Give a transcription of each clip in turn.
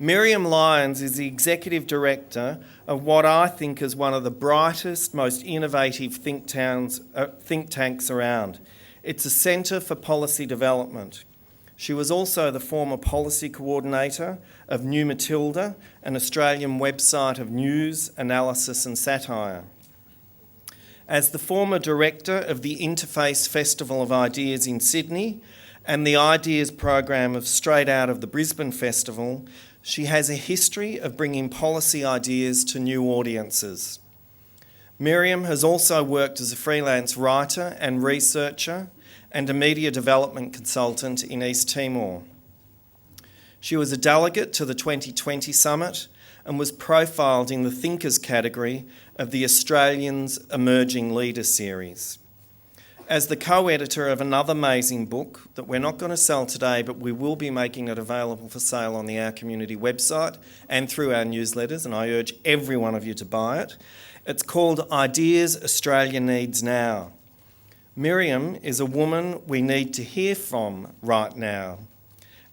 Miriam Lyons is the Executive Director of what I think is one of the brightest, most innovative think tanks around. It's a Centre for Policy Development. She was also the former Policy Coordinator of New Matilda, an Australian website of news, analysis and satire. As the former Director of the Interface Festival of Ideas in Sydney and the Ideas program of Straight Out of the Brisbane Festival, she has a history of bringing policy ideas to new audiences. Miriam has also worked as a freelance writer and researcher and a media development consultant in East Timor. She was a delegate to the 2020 summit and was profiled in the Thinkers category of the Australians Emerging Leader series. As the co-editor of another amazing book that we're not going to sell today, but we will be making it available for sale on the Our Community website and through our newsletters, and I urge every one of you to buy it. It's called Ideas Australia Needs Now. Miriam is a woman we need to hear from right now,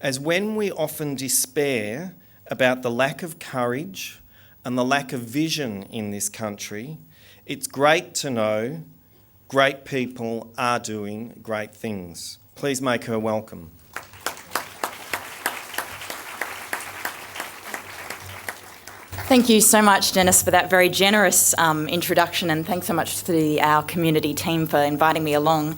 as when we often despair about the lack of courage and the lack of vision in this country, it's great to know great people are doing great things. Please make her welcome. Thank you so much, Dennis, for that very generous introduction, and thanks so much to our community team for inviting me along.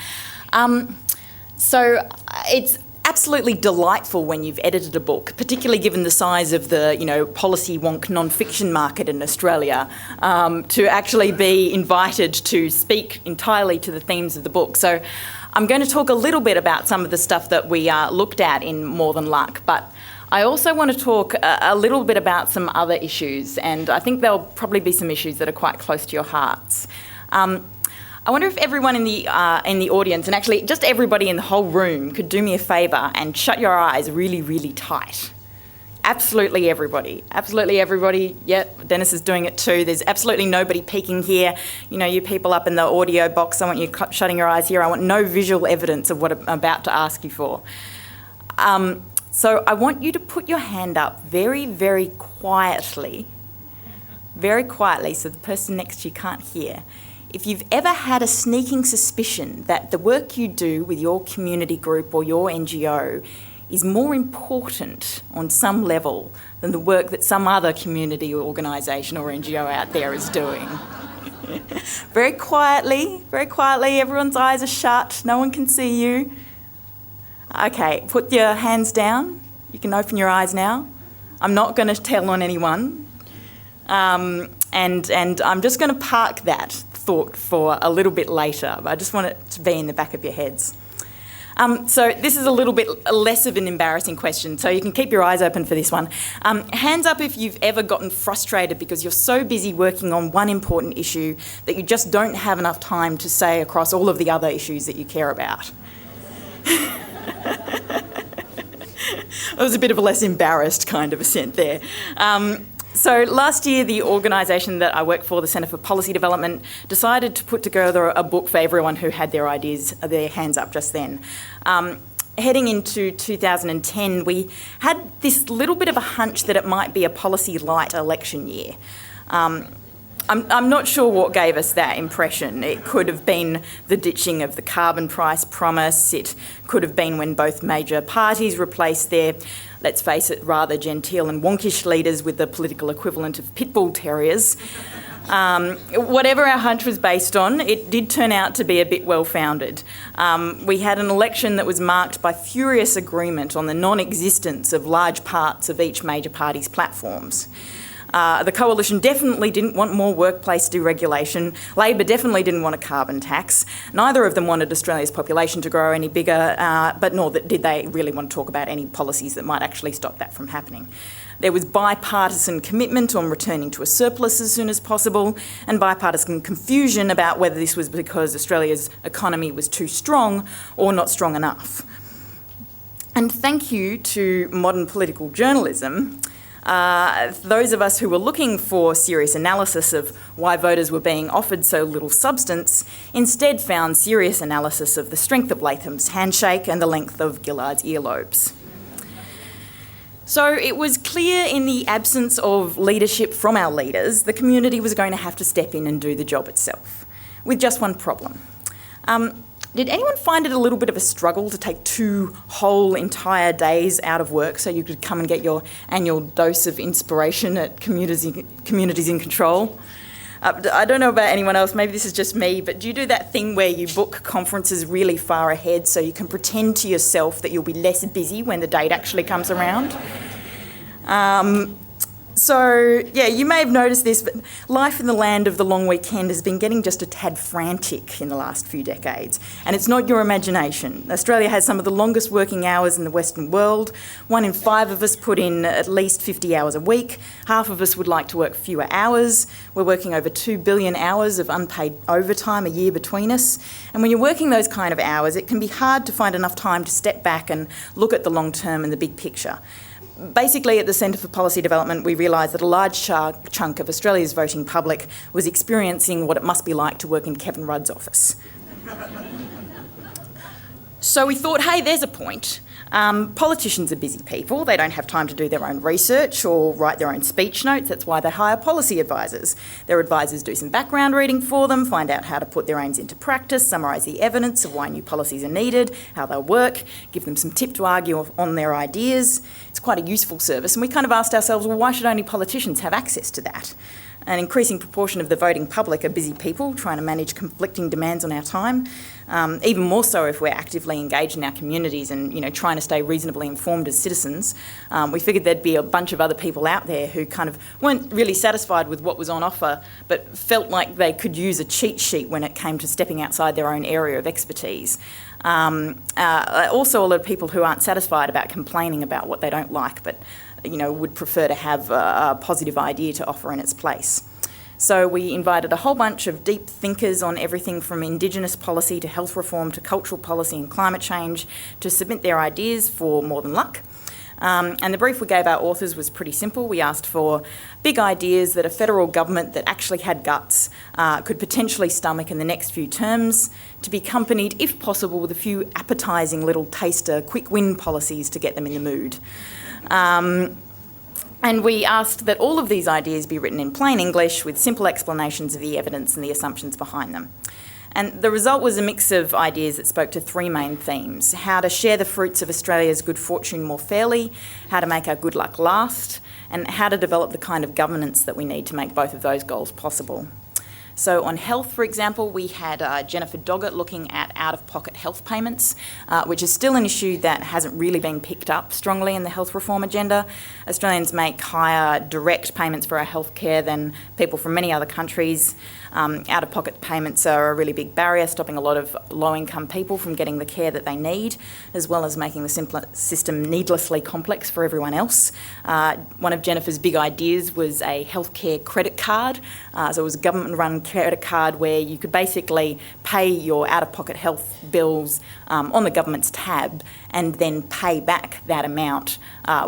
So it's absolutely delightful when you've edited a book, particularly given the size of the policy wonk non-fiction market in Australia, to actually be invited to speak entirely to the themes of the book. So I'm going to talk a little bit about some of the stuff that we looked at in More Than Luck, but I also want to talk a little bit about some other issues, and I think there'll probably be some issues that are quite close to your hearts. I wonder if everyone in the audience, and actually just everybody in the whole room, could do me a favour and shut your eyes really, really tight. Absolutely everybody. Absolutely everybody. Yep, Dennis is doing it too. There's absolutely nobody peeking here. You people up in the audio box, I want you shutting your eyes here. I want no visual evidence of what I'm about to ask you for. So I want you to put your hand up very, very quietly, so the person next to you can't hear. If you've ever had a sneaking suspicion that the work you do with your community group or your NGO is more important on some level than the work that some other community organisation or NGO out there is doing. Very quietly, everyone's eyes are shut, no one can see you. Okay, put your hands down. You can open your eyes now. I'm not going to tell on anyone. And I'm just going to park that thought for a little bit later. But I just want it to be in the back of your heads. So this is a little bit less of an embarrassing question, so you can keep your eyes open for this one. Hands up if you've ever gotten frustrated because you're so busy working on one important issue that you just don't have enough time to say across all of the other issues that you care about. It was a bit of a less embarrassed kind of assent there. So last year, the organisation that I work for, the Centre for Policy Development, decided to put together a book for everyone who had their hands up just then. Heading into 2010, we had this little bit of a hunch that it might be a policy light election year. I'm not sure what gave us that impression. It could have been the ditching of the carbon price promise. It could have been when both major parties replaced their, let's face it, rather genteel and wonkish leaders with the political equivalent of pit bull terriers. Whatever our hunch was based on, it did turn out to be a bit well-founded. We had an election that was marked by furious agreement on the non-existence of large parts of each major party's platforms. The Coalition definitely didn't want more workplace deregulation. Labor definitely didn't want a carbon tax. Neither of them wanted Australia's population to grow any bigger, but nor did they really want to talk about any policies that might actually stop that from happening. There was bipartisan commitment on returning to a surplus as soon as possible, and bipartisan confusion about whether this was because Australia's economy was too strong or not strong enough. And thank you to modern political journalism, those of us who were looking for serious analysis of why voters were being offered so little substance instead found serious analysis of the strength of Latham's handshake and the length of Gillard's earlobes. So it was clear in the absence of leadership from our leaders, the community was going to have to step in and do the job itself, with just one problem. Did anyone find it a little bit of a struggle to take 2 whole entire days out of work so you could come and get your annual dose of inspiration at Communities in Control? I don't know about anyone else, maybe this is just me, but do you do that thing where you book conferences really far ahead so you can pretend to yourself that you'll be less busy when the date actually comes around? So, yeah, you may have noticed this, but life in the land of the long weekend has been getting just a tad frantic in the last few decades. And it's not your imagination. Australia has some of the longest working hours in the Western world. 1 in 5 of us put in at least 50 hours a week. Half of us would like to work fewer hours. We're working over 2 billion hours of unpaid overtime a year between us. And when you're working those kind of hours, it can be hard to find enough time to step back and look at the long term and the big picture. Basically, at the Centre for Policy Development, we realised that a large chunk of Australia's voting public was experiencing what it must be like to work in Kevin Rudd's office. So we thought, hey, there's a point. Politicians are busy people. They don't have time to do their own research or write their own speech notes. That's why they hire policy advisors. Their advisors do some background reading for them, find out how to put their aims into practice, summarise the evidence of why new policies are needed, how they'll work, give them some tip to argue on their ideas. It's quite a useful service, and we kind of asked ourselves, well, why should only politicians have access to that? An increasing proportion of the voting public are busy people trying to manage conflicting demands on our time, even more so if we're actively engaged in our communities and trying to stay reasonably informed as citizens. We figured there'd be a bunch of other people out there who kind of weren't really satisfied with what was on offer, but felt like they could use a cheat sheet when it came to stepping outside their own area of expertise. Also, a lot of people who aren't satisfied about complaining about what they don't like, but would prefer to have a positive idea to offer in its place. So we invited a whole bunch of deep thinkers on everything from Indigenous policy to health reform to cultural policy and climate change to submit their ideas for More Than Luck. And the brief we gave our authors was pretty simple. We asked for big ideas that a federal government that actually had guts could potentially stomach in the next few terms, to be accompanied, if possible, with a few appetising little taster, quick win policies to get them in the mood. And we asked that all of these ideas be written in plain English with simple explanations of the evidence and the assumptions behind them. And the result was a mix of ideas that spoke to 3 main themes: how to share the fruits of Australia's good fortune more fairly, how to make our good luck last, and how to develop the kind of governance that we need to make both of those goals possible. So on health, for example, we had Jennifer Doggett looking at out-of-pocket health payments, which is still an issue that hasn't really been picked up strongly in the health reform agenda. Australians make higher direct payments for our healthcare than people from many other countries. Out-of-pocket payments are a really big barrier, stopping a lot of low-income people from getting the care that they need, as well as making the system needlessly complex for everyone else. One of Jennifer's big ideas was a healthcare credit card. So it was a government-run credit card where you could basically pay your out-of-pocket health bills on the government's tab and then pay back that amount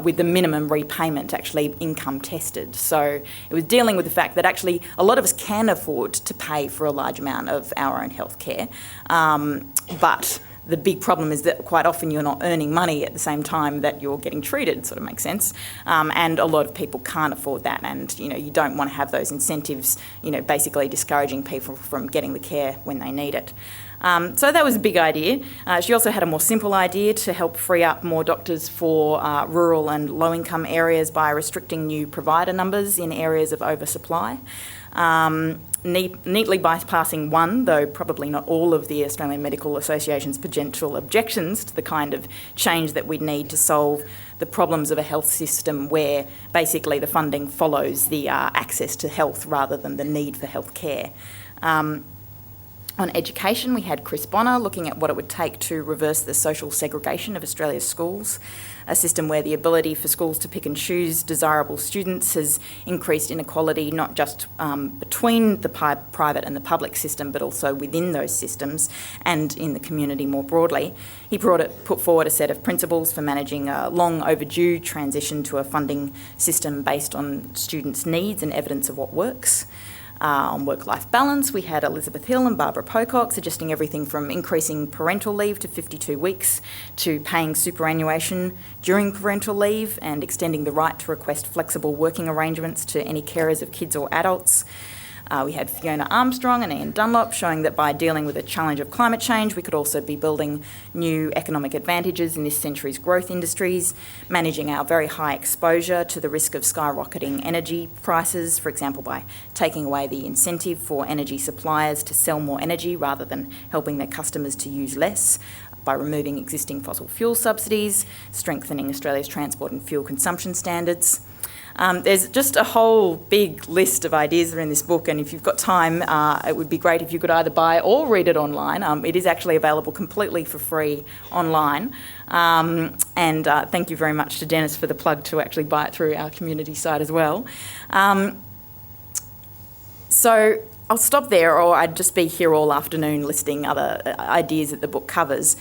with the minimum repayment actually income tested. So it was dealing with the fact that actually a lot of us can afford to pay for a large amount of our own health care, but the big problem is that quite often you're not earning money at the same time that you're getting treated, sort of makes sense. And a lot of people can't afford that, and you don't want to have those incentives, basically discouraging people from getting the care when they need it. So that was a big idea. She also had a more simple idea to help free up more doctors for rural and low-income areas by restricting new provider numbers in areas of oversupply. Neatly bypassing one, though probably not all, of the Australian Medical Association's potential objections to the kind of change that we'd need to solve the problems of a health system where basically the funding follows the access to health rather than the need for health care. On education, we had Chris Bonner looking at what it would take to reverse the social segregation of Australia's schools, a system where the ability for schools to pick and choose desirable students has increased inequality not just between the private and the public system, but also within those systems and in the community more broadly. He put forward a set of principles for managing a long overdue transition to a funding system based on students' needs and evidence of what works. On work-life balance, we had Elizabeth Hill and Barbara Pocock suggesting everything from increasing parental leave to 52 weeks to paying superannuation during parental leave and extending the right to request flexible working arrangements to any carers of kids or adults. We had Fiona Armstrong and Ian Dunlop showing that by dealing with the challenge of climate change, we could also be building new economic advantages in this century's growth industries, managing our very high exposure to the risk of skyrocketing energy prices, for example, by taking away the incentive for energy suppliers to sell more energy rather than helping their customers to use less, by removing existing fossil fuel subsidies, strengthening Australia's transport and fuel consumption standards. There's just a whole big list of ideas that are in this book, and if you've got time, it would be great if you could either buy or read it online. It is actually available completely for free online. And thank you very much to Dennis for the plug to actually buy it through our community site as well. So I'll stop there, or I'd just be here all afternoon listing other ideas that the book covers.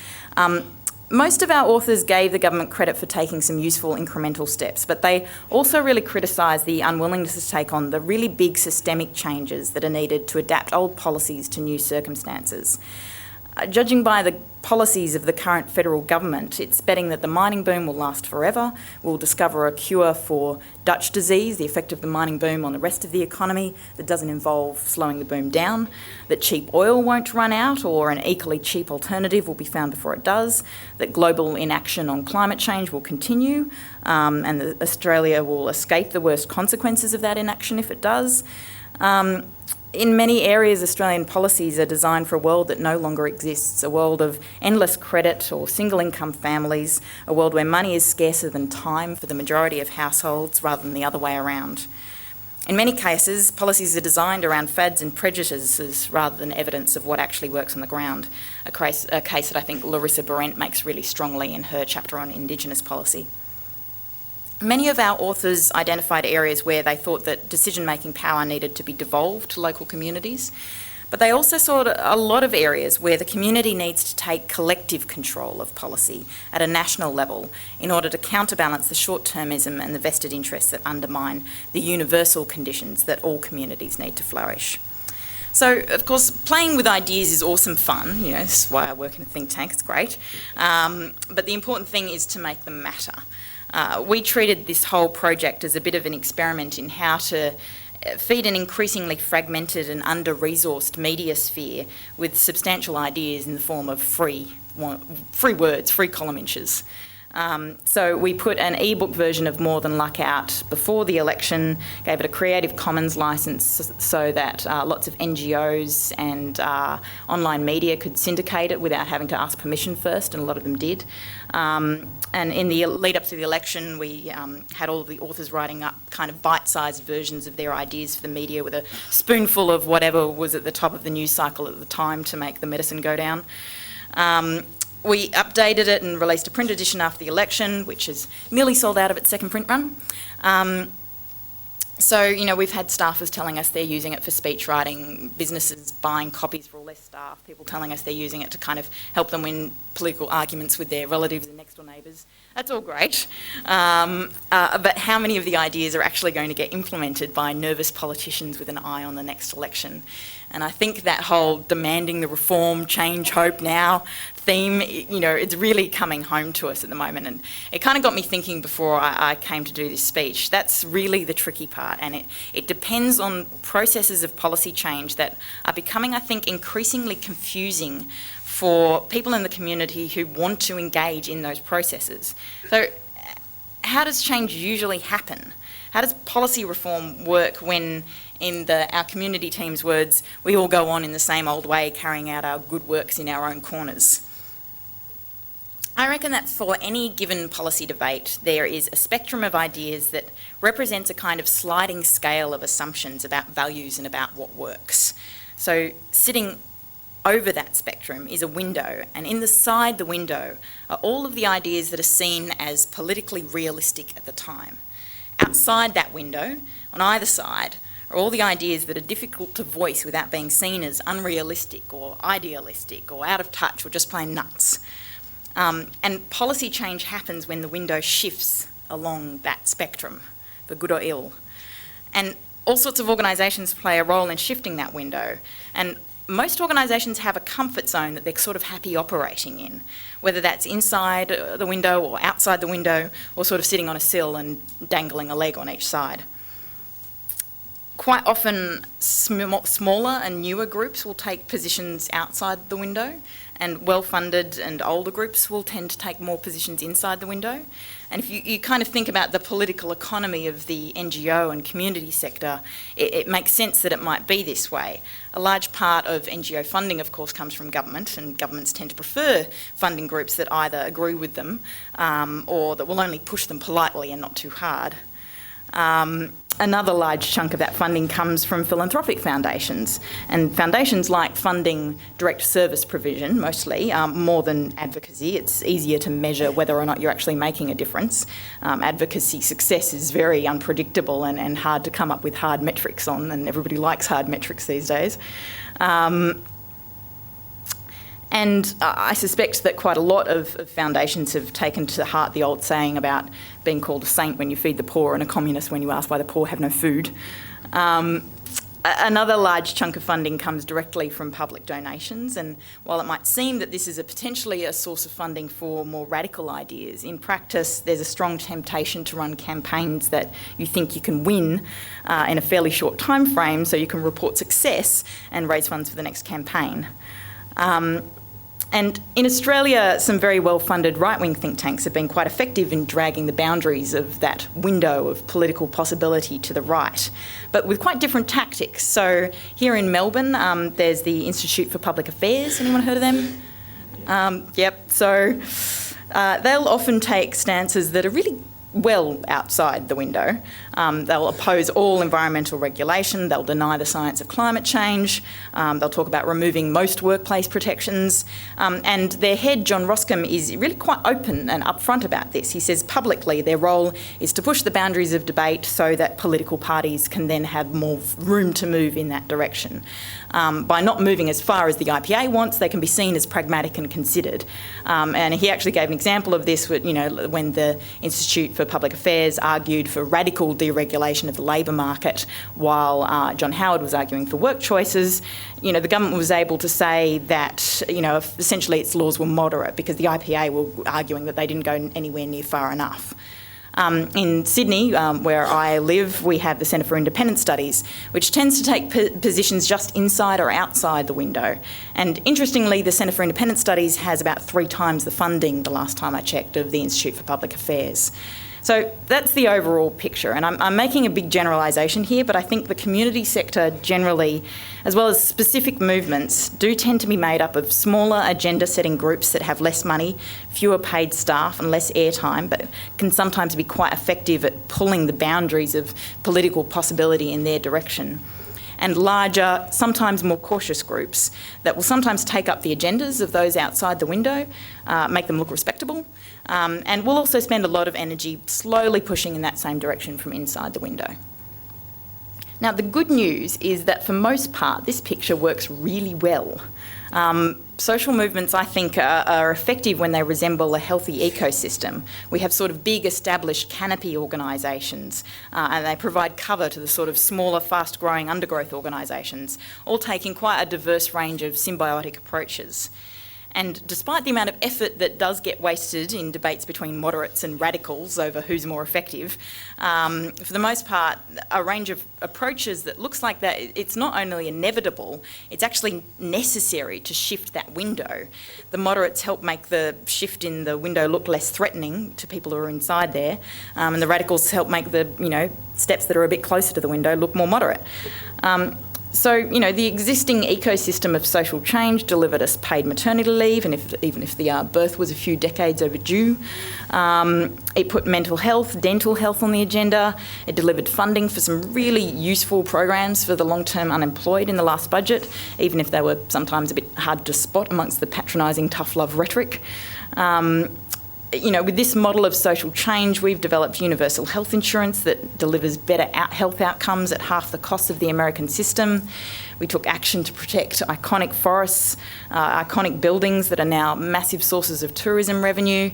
Most of our authors gave the government credit for taking some useful incremental steps, but they also really criticised the unwillingness to take on the really big systemic changes that are needed to adapt old policies to new circumstances. Judging by the policies of the current federal government, it's betting that the mining boom will last forever. We'll discover a cure for Dutch disease, the effect of the mining boom on the rest of the economy that doesn't involve slowing the boom down, that cheap oil won't run out or an equally cheap alternative will be found before it does, that global inaction on climate change will continue, and that Australia will escape the worst consequences of that inaction if it does. In many areas, Australian policies are designed for a world that no longer exists, a world of endless credit or single-income families, a world where money is scarcer than time for the majority of households rather than the other way around. In many cases, policies are designed around fads and prejudices rather than evidence of what actually works on the ground, a case that I think Larissa Behrendt makes really strongly in her chapter on Indigenous policy. Many of our authors identified areas where they thought that decision-making power needed to be devolved to local communities, but they also saw a lot of areas where the community needs to take collective control of policy at a national level in order to counterbalance the short-termism and the vested interests that undermine the universal conditions that all communities need to flourish. So, of course, playing with ideas is awesome fun, that's why I work in a think tank, it's great, but the important thing is to make them matter. We treated this whole project as a bit of an experiment in how to feed an increasingly fragmented and under-resourced media sphere with substantial ideas in the form of free words, free column inches. So we put an ebook version of More Than Luck out before the election, gave it a Creative Commons licence so that lots of NGOs and online media could syndicate it without having to ask permission first, and a lot of them did. And in the lead up to the election, we had all of the authors writing up kind of bite-sized versions of their ideas for the media with a spoonful of whatever was at the top of the news cycle at the time to make the medicine go down. We updated it and released a print edition after the election, which is nearly sold out of its second print run. So, we've had staffers telling us they're using it for speech writing, businesses buying copies for all their staff, people telling us they're using it to kind of help them win political arguments with their relatives and next-door neighbours. That's all great. But how many of the ideas are actually going to get implemented by nervous politicians with an eye on the next election? And I think that whole demanding the reform, change, hope now theme, it's really coming home to us at the moment. And it kind of got me thinking before I came to do this speech. That's really the tricky part. And it depends on processes of policy change that are becoming, I think, increasingly confusing for people in the community who want to engage in those processes. So how does change usually happen? How does policy reform work when, in our community team's words, we all go on in the same old way, carrying out our good works in our own corners? I reckon that for any given policy debate, there is a spectrum of ideas that represents a kind of sliding scale of assumptions about values and about what works. So sitting over that spectrum is a window, and inside the window are all of the ideas that are seen as politically realistic at the time. Outside that window, on either side, are all the ideas that are difficult to voice without being seen as unrealistic or idealistic or out of touch or just plain nuts. And policy change happens when the window shifts along that spectrum, for good or ill. And all sorts of organisations play a role in shifting that window, and most organisations have a comfort zone that they're sort of happy operating in, whether that's inside the window or outside the window, or sort of sitting on a sill and dangling a leg on each side. Quite often, smaller and newer groups will take positions outside the window, and well-funded and older groups will tend to take more positions inside the window. And if you kind of think about the political economy of the NGO and community sector, it makes sense that it might be this way. A large part of NGO funding, of course, comes from government, and governments tend to prefer funding groups that either agree with them or that will only push them politely and not too hard. Another large chunk of that funding comes from philanthropic foundations, and foundations like funding direct service provision mostly more than advocacy. It's easier to measure whether or not you're actually making a difference. Advocacy success is very unpredictable and hard to come up with hard metrics on, and everybody likes hard metrics these days. And I suspect that quite a lot of foundations have taken to heart the old saying about being called a saint when you feed the poor and a communist when you ask why the poor have no food. Another large chunk of funding comes directly from public donations, and while it might seem that this is potentially a source of funding for more radical ideas, in practice there's a strong temptation to run campaigns that you think you can win in a fairly short time frame so you can report success and raise funds for the next campaign. And in Australia, some very well-funded right-wing think tanks have been quite effective in dragging the boundaries of that window of political possibility to the right, but with quite different tactics. So here in Melbourne, there's the Institute for Public Affairs. Anyone heard of them? Yep. So they'll often take stances that are really well outside the window. They'll oppose all environmental regulation, they'll deny the science of climate change, they'll talk about removing most workplace protections, and their head, John Roscombe, is really quite open and upfront about this. He says publicly their role is to push the boundaries of debate so that political parties can then have more room to move in that direction. By not moving as far as the IPA wants, they can be seen as pragmatic and considered. And he actually gave an example of this with, when the Institute for Public Affairs argued for radical deregulation of the labour market while John Howard was arguing for work choices. The government was able to say that, essentially its laws were moderate because the IPA were arguing that they didn't go anywhere near far enough. In Sydney, where I live, we have the Centre for Independent Studies, which tends to take positions just inside or outside the window. And interestingly, the Centre for Independent Studies has about 3 times the funding, the last time I checked, of the Institute for Public Affairs. So that's the overall picture, and I'm making a big generalisation here, but I think the community sector generally, as well as specific movements, do tend to be made up of smaller agenda-setting groups that have less money, fewer paid staff and less airtime, but can sometimes be quite effective at pulling the boundaries of political possibility in their direction. And larger, sometimes more cautious groups that will sometimes take up the agendas of those outside the window, make them look respectable, and will also spend a lot of energy slowly pushing in that same direction from inside the window. Now, the good news is that for most part, this picture works really well. Social movements, I think, are effective when they resemble a healthy ecosystem. We have sort of big established canopy organisations and they provide cover to the sort of smaller, fast-growing undergrowth organisations, all taking quite a diverse range of symbiotic approaches. And despite the amount of effort that does get wasted in debates between moderates and radicals over who's more effective, for the most part, a range of approaches that looks like that it's not only inevitable, it's actually necessary to shift that window. The moderates help make the shift in the window look less threatening to people who are inside there, and the radicals help make the steps that are a bit closer to the window look more moderate. So, the existing ecosystem of social change delivered us paid maternity leave, and even if the birth was a few decades overdue. It put mental health, dental health on the agenda. It delivered funding for some really useful programs for the long-term unemployed in the last budget, even if they were sometimes a bit hard to spot amongst the patronising tough love rhetoric. With this model of social change, we've developed universal health insurance that delivers better health outcomes at half the cost of the American system. We took action to protect iconic forests, iconic buildings that are now massive sources of tourism revenue,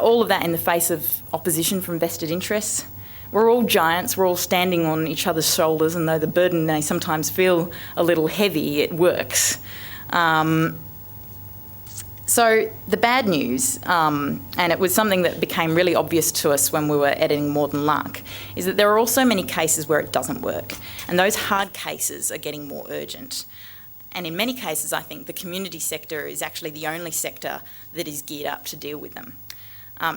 all of that in the face of opposition from vested interests. we're all giants, we're all standing on each other's shoulders, and though the burden may sometimes feel a little heavy, it works. So the bad news, and it was something that became really obvious to us when we were editing More Than Luck, is that there are also many cases where it doesn't work, and those hard cases are getting more urgent. And in many cases, I think the community sector is actually the only sector that is geared up to deal with them.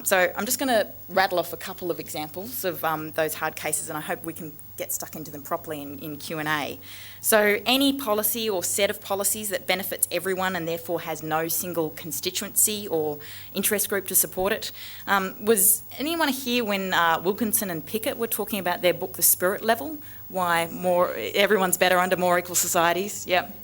So I'm just going to rattle off a couple of examples of those hard cases, and I hope we can get stuck into them properly in Q&A. So any policy or set of policies that benefits everyone and therefore has no single constituency or interest group to support it. Was anyone here when Wilkinson and Pickett were talking about their book, The Spirit Level? Why everyone's better under more equal societies? Yep.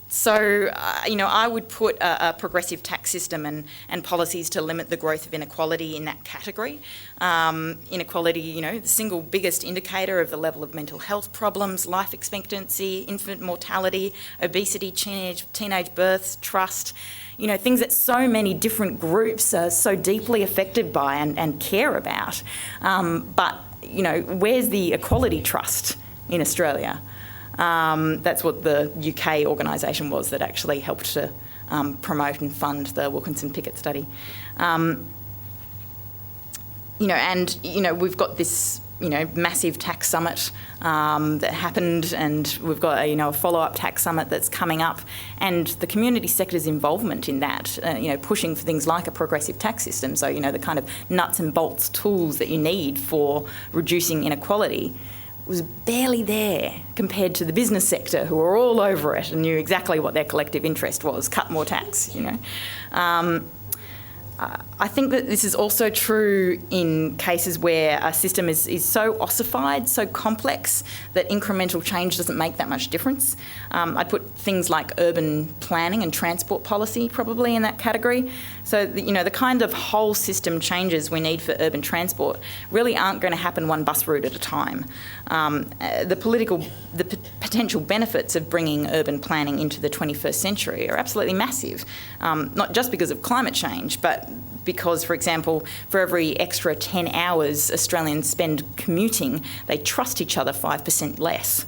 So, I would put a progressive tax system and policies to limit the growth of inequality in that category. Inequality, the single biggest indicator of the level of mental health problems, life expectancy, infant mortality, obesity, teenage births, trust, things that so many different groups are so deeply affected by and care about. But, where's the Equality Trust in Australia? That's what the UK organisation was that actually helped to promote and fund the Wilkinson-Pickett study. We've got this, massive tax summit that happened, and we've got a follow-up tax summit that's coming up, and the community sector's involvement in that, pushing for things like a progressive tax system, so the kind of nuts and bolts tools that you need for reducing inequality, was barely there compared to the business sector, who were all over it and knew exactly what their collective interest was: cut more tax. I think that this is also true in cases where a system is so ossified, so complex, that incremental change doesn't make that much difference. I'd put things like urban planning and transport policy probably in that category. So, the kind of whole system changes we need for urban transport really aren't going to happen one bus route at a time. The potential benefits of bringing urban planning into the 21st century are absolutely massive, not just because of climate change, but because, for example, for every extra 10 hours Australians spend commuting, they trust each other 5% less.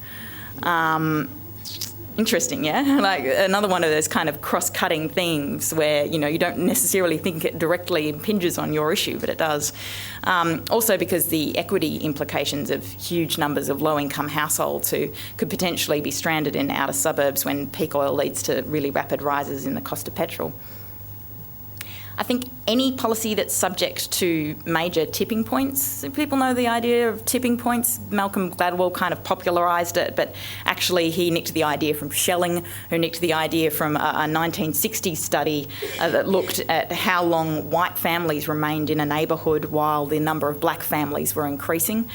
Interesting, yeah? Like another one of those kind of cross-cutting things where, you don't necessarily think it directly impinges on your issue, but it does. Also because the equity implications of huge numbers of low-income households who could potentially be stranded in outer suburbs when peak oil leads to really rapid rises in the cost of petrol. I think any policy that's subject to major tipping points, so people know the idea of tipping points. Malcolm Gladwell kind of popularised it, but actually he nicked the idea from Schelling, who nicked the idea from a 1960s study that looked at how long white families remained in a neighbourhood while the number of black families were increasing.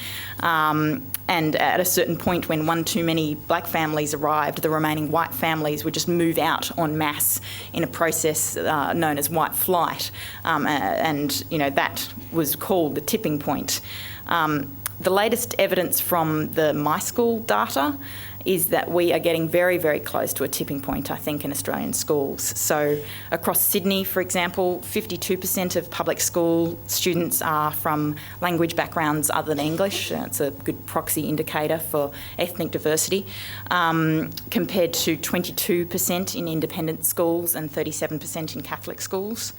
And at a certain point, when one too many black families arrived, the remaining white families would just move out en masse in a process known as white flight. That was called the tipping point. The latest evidence from the My School data is that we are getting very, very close to a tipping point, I think, in Australian schools. So across Sydney, for example, 52% of public school students are from language backgrounds other than English. It's a good proxy indicator for ethnic diversity, compared to 22% in independent schools and 37% in Catholic schools.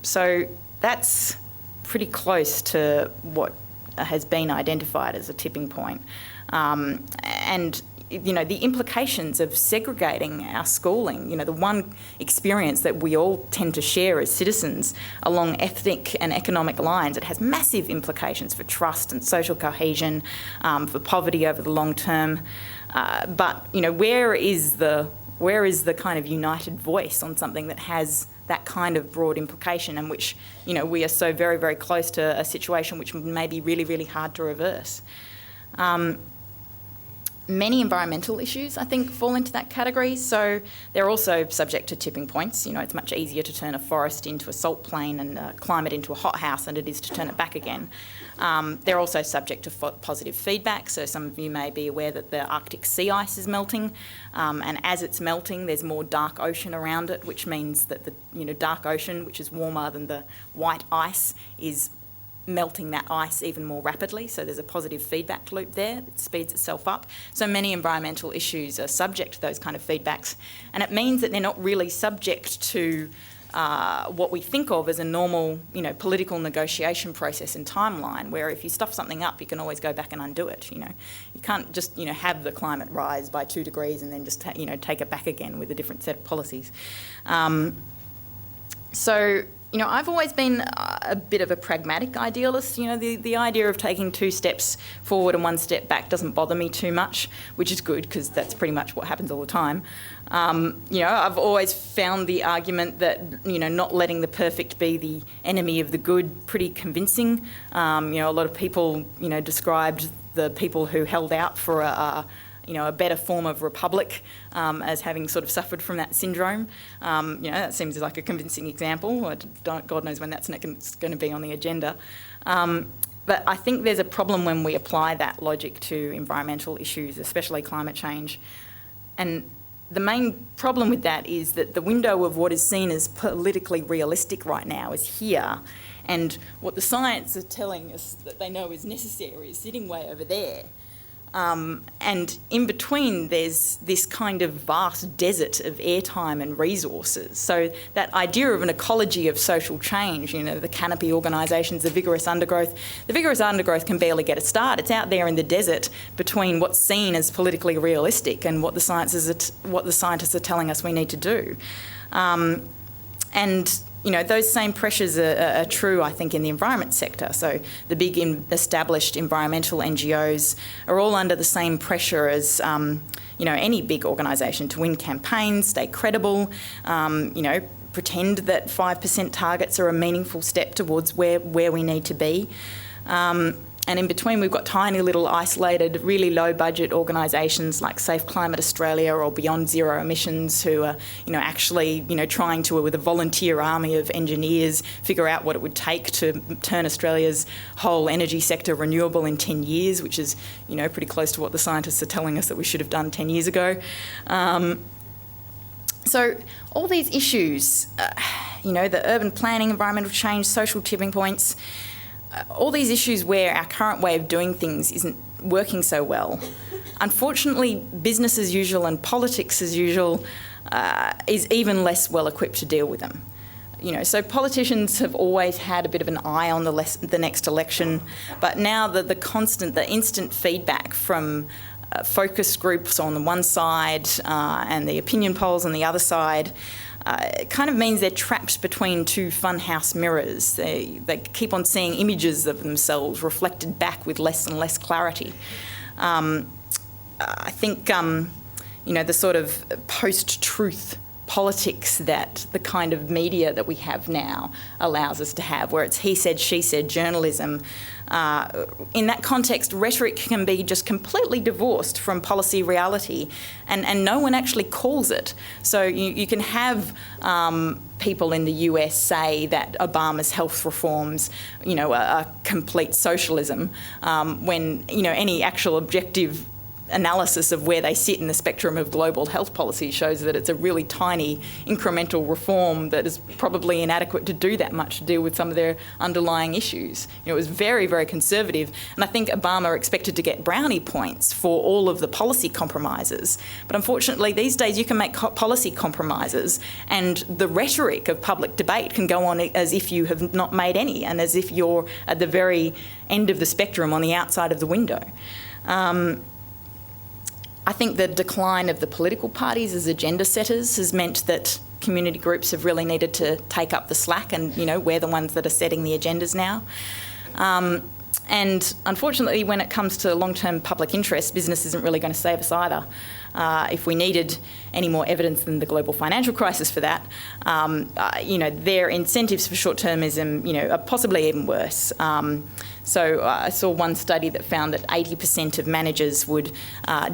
So that's pretty close to what has been identified as a tipping point. The implications of segregating our schooling, the one experience that we all tend to share as citizens along ethnic and economic lines, it has massive implications for trust and social cohesion, for poverty over the long term. But where is the kind of united voice on something that has that kind of broad implication, and which, we are so very, very close to a situation which may be really, really hard to reverse? Many environmental issues, I think, fall into that category. So they're also subject to tipping points. It's much easier to turn a forest into a salt plain and climate into a hothouse than it is to turn it back again. They're also subject to positive feedback. So some of you may be aware that the Arctic sea ice is melting, and as it's melting, there's more dark ocean around it, which means that the dark ocean, which is warmer than the white ice, is melting that ice even more rapidly. So there's a positive feedback loop there that speeds itself up. So many environmental issues are subject to those kind of feedbacks. And it means that they're not really subject to what we think of as a normal, political negotiation process and timeline, where if you stuff something up, you can always go back and undo it. You can't just, have the climate rise by 2 degrees and then just, take it back again with a different set of policies. I've always been a bit of a pragmatic idealist. The idea of taking 2 steps forward and 1 step back doesn't bother me too much, which is good because that's pretty much what happens all the time. I've always found the argument that, not letting the perfect be the enemy of the good pretty convincing. A lot of people, described the people who held out for a better form of republic as having sort of suffered from that syndrome. That seems like a convincing example. God knows when that's going to be on the agenda. But I think there's a problem when we apply that logic to environmental issues, especially climate change. And the main problem with that is that the window of what is seen as politically realistic right now is here. And what the science is telling us that they know is necessary is sitting way over there. And in between, there's this kind of vast desert of airtime and resources. So that idea of an ecology of social change, the canopy organisations, the vigorous undergrowth can barely get a start. It's out there in the desert between what's seen as politically realistic and what the scientists are telling us we need to do. Those same pressures are true, I think, in the environment sector. So the big established environmental NGOs are all under the same pressure as, any big organisation to win campaigns, stay credible, pretend that 5% targets are a meaningful step towards where we need to be. And in between, we've got tiny little isolated, really low-budget organisations like Safe Climate Australia or Beyond Zero Emissions, who are, actually, trying to, with a volunteer army of engineers, figure out what it would take to turn Australia's whole energy sector renewable in 10 years, which is, pretty close to what the scientists are telling us that we should have done 10 years ago. So all these issues, the urban planning, environmental change, social tipping points, all these issues where our current way of doing things isn't working so well. Unfortunately, business as usual and politics as usual is even less well equipped to deal with them. So politicians have always had a bit of an eye on the next election, but now the instant feedback from focus groups on the one side and the opinion polls on the other side, it kind of means they're trapped between 2 funhouse mirrors. They keep on seeing images of themselves reflected back with less and less clarity. I think, the sort of post-truth politics that the kind of media that we have now allows us to have, where it's he said, she said journalism. In that context, rhetoric can be just completely divorced from policy reality, and no one actually calls it. So you can have people in the US say that Obama's health reforms, are complete socialism, when, any actual objective analysis of where they sit in the spectrum of global health policy shows that it's a really tiny incremental reform that is probably inadequate to do that much to deal with some of their underlying issues. It was very, very conservative, and I think Obama expected to get brownie points for all of the policy compromises. But unfortunately, these days you can make policy compromises and the rhetoric of public debate can go on as if you have not made any and as if you're at the very end of the spectrum on the outside of the window. I think the decline of the political parties as agenda setters has meant that community groups have really needed to take up the slack and, we're the ones that are setting the agendas now. And unfortunately, when it comes to long-term public interest, business isn't really going to save us either. If we needed any more evidence than the global financial crisis for that, their incentives for short-termism, are possibly even worse. So I saw one study that found that 80% of managers would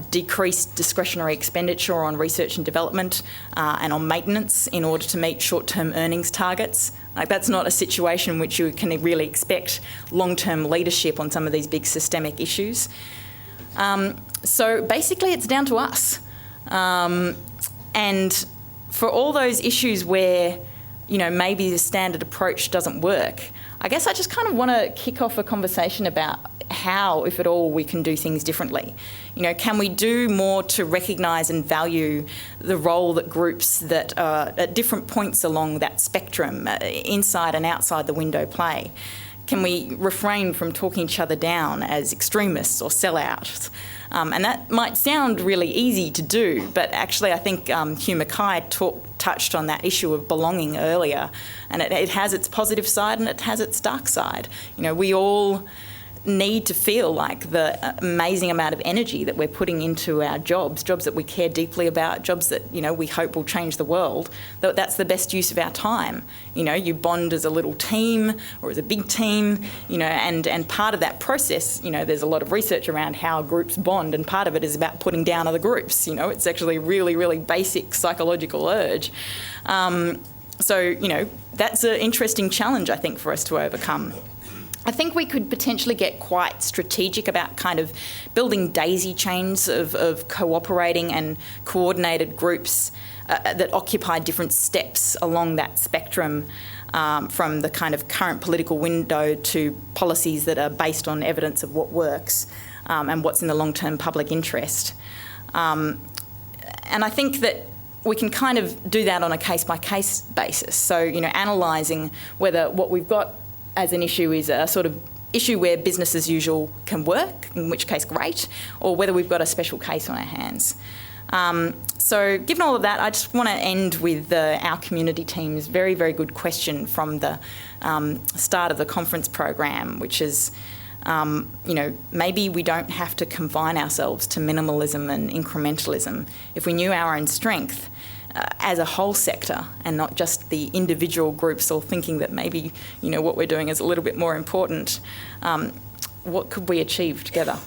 decrease discretionary expenditure on research and development and on maintenance in order to meet short-term earnings targets. That's not a situation in which you can really expect long-term leadership on some of these big systemic issues. So basically it's down to us. And for all those issues where, maybe the standard approach doesn't work, I guess I just kind of want to kick off a conversation about how, if at all, we can do things differently. Can we do more to recognise and value the role that groups that are at different points along that spectrum, inside and outside the window, play? Can we refrain from talking each other down as extremists or sellouts? And that might sound really easy to do, but actually I think Hugh Mackay touched on that issue of belonging earlier, and it has its positive side and it has its dark side. We all need to feel like the amazing amount of energy that we're putting into our jobs that we care deeply about, jobs that, we hope will change the world, that's the best use of our time. You bond as a little team or as a big team, and part of that process, there's a lot of research around how groups bond, and part of it is about putting down other groups. It's actually a really, really basic psychological urge. So, that's an interesting challenge, I think, for us to overcome. I think we could potentially get quite strategic about kind of building daisy chains of cooperating and coordinated groups that occupy different steps along that spectrum, from the kind of current political window to policies that are based on evidence of what works and what's in the long-term public interest. And I think that we can kind of do that on a case-by-case basis. So, analysing whether what we've got as an issue is a sort of issue where business as usual can work, in which case great, or whether we've got a special case on our hands. So given all of that, I just want to end with our community team's very, very good question from the start of the conference program, which is, maybe we don't have to confine ourselves to minimalism and incrementalism. If we knew our own strength, as a whole sector, and not just the individual groups all thinking that maybe, what we're doing is a little bit more important, what could we achieve together?